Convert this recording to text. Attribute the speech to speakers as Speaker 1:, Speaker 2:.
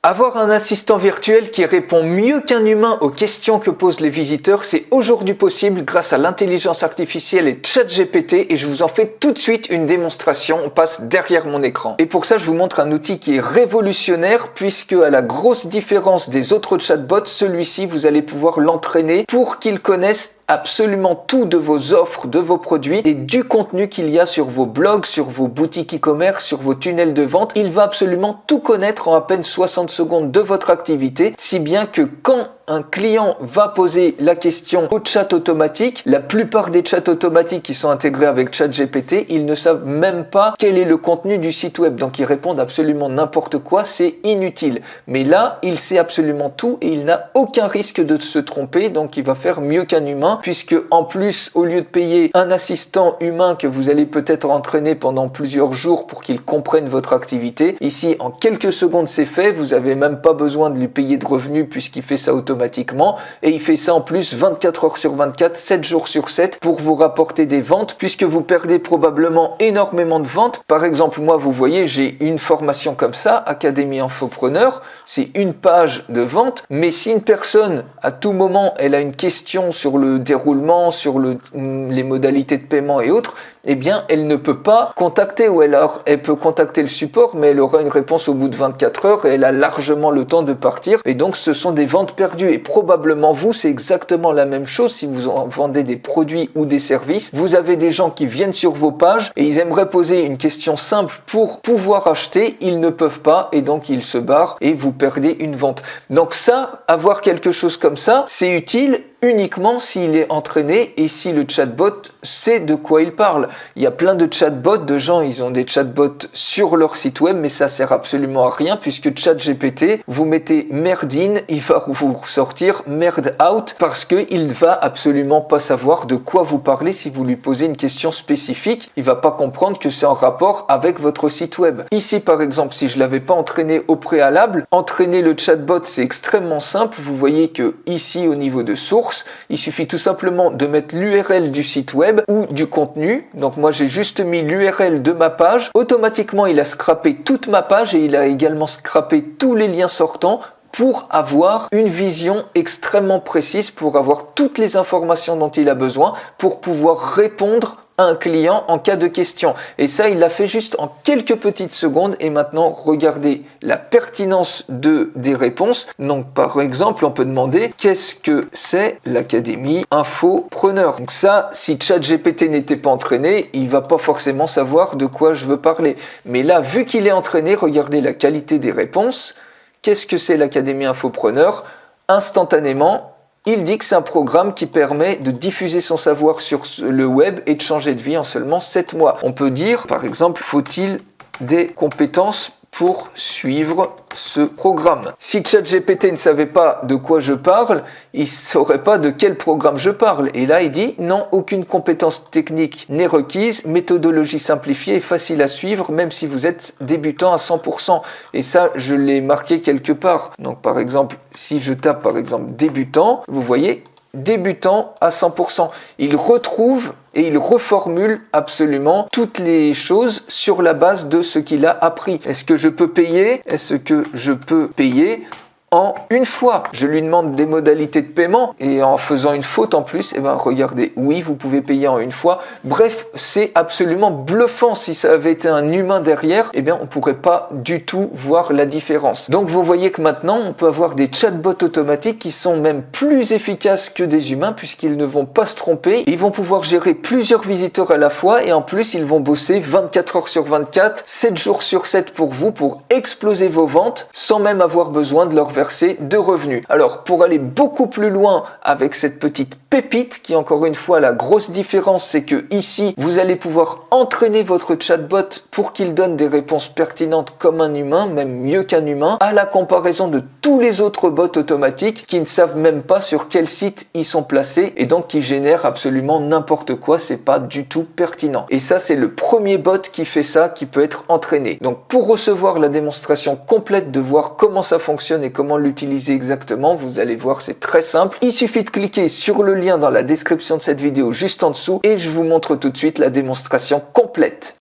Speaker 1: Avoir un assistant virtuel qui répond mieux qu'un humain aux questions que posent les visiteurs, c'est aujourd'hui possible grâce à l'intelligence artificielle et ChatGPT, et je vous en fais tout de suite une démonstration. On passe derrière mon écran. Et pour ça, je vous montre un outil qui est révolutionnaire puisque, à la grosse différence des autres chatbots, celui-ci, vous allez pouvoir l'entraîner pour qu'il connaisse absolument tout de vos offres, de vos produits et du contenu qu'il y a sur vos blogs, sur vos boutiques e-commerce, sur vos tunnels de vente. Il va absolument tout connaître en à peine 60 secondes de votre activité, si bien que quand un client va poser la question au chat automatique, la plupart des chats automatiques qui sont intégrés avec ChatGPT, ils ne savent même pas quel est le contenu du site web. Donc ils répondent absolument n'importe quoi, c'est inutile. Mais là, il sait absolument tout et il n'a aucun risque de se tromper, donc il va faire mieux qu'un humain, puisque en plus, au lieu de payer un assistant humain que vous allez peut-être entraîner pendant plusieurs jours pour qu'il comprenne votre activité, ici en quelques secondes c'est fait, vous n'avez même pas besoin de lui payer de revenus puisqu'il fait ça automatiquement, et il fait ça en plus 24 heures sur 24, 7 jours sur 7 pour vous rapporter des ventes, puisque vous perdez probablement énormément de ventes. Par exemple, moi, vous voyez, j'ai une formation comme ça, Académie Infopreneur, c'est une page de vente, mais si une personne, à tout moment, elle a une question sur le déroulement, sur les modalités de paiement et autres, eh bien, elle ne peut pas contacter, ou elle peut contacter le support, mais elle aura une réponse au bout de 24 heures et elle a largement le temps de partir. Et donc, ce sont des ventes perdues. Et probablement, vous, c'est exactement la même chose si vous vendez des produits ou des services. Vous avez des gens qui viennent sur vos pages et ils aimeraient poser une question simple pour pouvoir acheter. Ils ne peuvent pas et donc ils se barrent et vous perdez une vente. Donc ça, avoir quelque chose comme ça, c'est utile uniquement s'il est entraîné et si le chatbot sait de quoi il parle. Il y a plein de chatbots, de gens, ils ont des chatbots sur leur site web, mais ça sert absolument à rien puisque ChatGPT, vous mettez merde in, il va vous sortir merde out parce qu'il va absolument pas savoir de quoi vous parlez si vous lui posez une question spécifique. Il va pas comprendre que c'est en rapport avec votre site web. Ici, par exemple, si je l'avais pas entraîné au préalable, entraîner le chatbot, c'est extrêmement simple. Vous voyez que ici, au niveau de source, il suffit tout simplement de mettre l'URL du site web ou du contenu. Donc moi j'ai juste mis l'URL de ma page. Automatiquement il a scrappé toute ma page et il a également scrappé tous les liens sortants pour avoir une vision extrêmement précise, pour avoir toutes les informations dont il a besoin pour pouvoir répondre un client en cas de question. Et ça, il l'a fait juste en quelques petites secondes. Et maintenant, regardez la pertinence des réponses. Donc, par exemple, on peut demander qu'est-ce que c'est l'Académie Infopreneur. Donc ça, si ChatGPT n'était pas entraîné, il va pas forcément savoir de quoi je veux parler. Mais là, vu qu'il est entraîné, regardez la qualité des réponses. Qu'est-ce que c'est l'Académie Infopreneur? Instantanément, il dit que c'est un programme qui permet de diffuser son savoir sur le web et de changer de vie en seulement 7 mois. On peut dire, par exemple, faut-il des compétences pour suivre ce programme? Si ChatGPT ne savait pas de quoi je parle, il ne saurait pas de quel programme je parle. Et là, il dit non, aucune compétence technique n'est requise, méthodologie simplifiée et facile à suivre, même si vous êtes débutant à 100%. Et ça, je l'ai marqué quelque part. Donc, par exemple, si je tape, par exemple, débutant, vous voyez, débutant à 100%. Il retrouve et il reformule absolument toutes les choses sur la base de ce qu'il a appris. Est-ce que je peux payer? Est-ce que je peux payer en une fois? Je lui demande des modalités de paiement et en faisant une faute en plus, eh ben regardez, oui, vous pouvez payer en une fois. Bref, c'est absolument bluffant. Si ça avait été un humain derrière, eh bien on pourrait pas du tout voir la différence. Donc vous voyez que maintenant, on peut avoir des chatbots automatiques qui sont même plus efficaces que des humains puisqu'ils ne vont pas se tromper. Ils vont pouvoir gérer plusieurs visiteurs à la fois et en plus, ils vont bosser 24 heures sur 24, 7 jours sur 7 pour vous, pour exploser vos ventes sans même avoir besoin de leur verser de revenus. Alors, pour aller beaucoup plus loin avec cette petite pépite qui, encore une fois, la grosse différence, c'est que ici, vous allez pouvoir entraîner votre chatbot pour qu'il donne des réponses pertinentes comme un humain, même mieux qu'un humain, à la comparaison de tous les autres bots automatiques qui ne savent même pas sur quel site ils sont placés et donc qui génèrent absolument n'importe quoi. C'est pas du tout pertinent. Et ça, c'est le premier bot qui fait ça, qui peut être entraîné. Donc, pour recevoir la démonstration complète de voir comment ça fonctionne et comment l'utiliser exactement, vous allez voir, c'est très simple. Il suffit de cliquer sur le lien dans la description de cette vidéo juste en dessous et je vous montre tout de suite la démonstration complète.